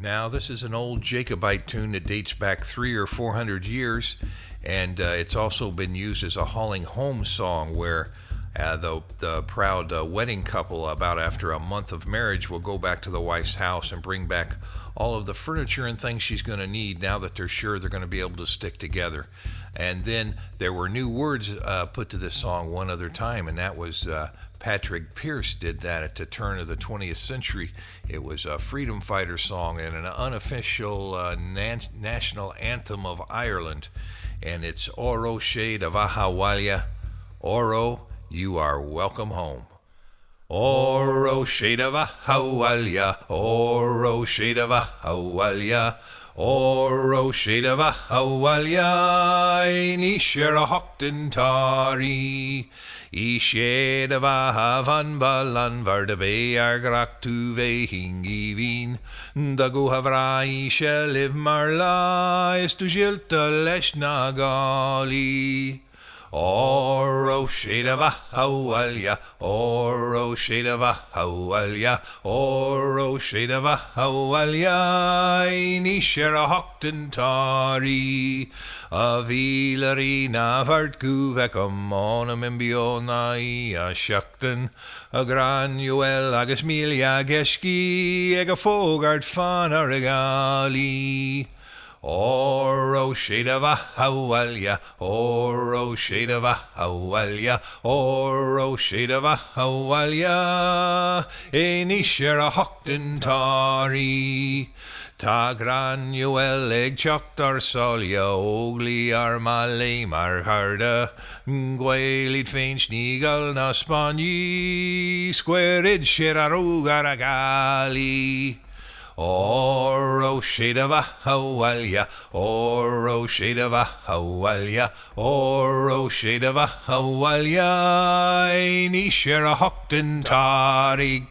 Now, this is an old Jacobite tune that dates back 300 or 400 years, and it's also been used as a hauling home song where the proud wedding couple, about after a month of marriage, will go back to the wife's house and bring back all of the furniture and things she's going to need now that they're sure they're going to be able to stick together. And then there were new words put to this song one other time, and that was Patrick Pierce did that at the turn of the 20th century. It was a freedom fighter song and an unofficial national anthem of Ireland. And it's Oro Shade of Ahawalia. Oro, you are welcome home. Oro Shade of Ahawalia. Oro Shade of Ahawalia. Oro Shade of Ahawalia. Ni Shera Hockton Tari. I shed of a van balan var de bear grak tu ve hingi vin. Da go havra I shall live marla is tu jilta lesh nagali. Oro shade of a hawalya, oro shade of a hawalya, oro shade of a hawalya, ni shera hockton tari. Avilari na vart guvecum onum imbiona a shakten, a granuel agus milia geski, ega fogart fana regali. Oro shade of a hawalya, oro shade of a hawalya, oro shade of a hawalya, any share a hockton tari. Ta granuel eg choct ar solia, ogli ar malay mar harda, gwelid fein snigal na spanyi, squared share a rogar a gali. Oro shade of a hawalya, oro shade of a hawalya, oro shade of a hawalya, ni share a hockton tari.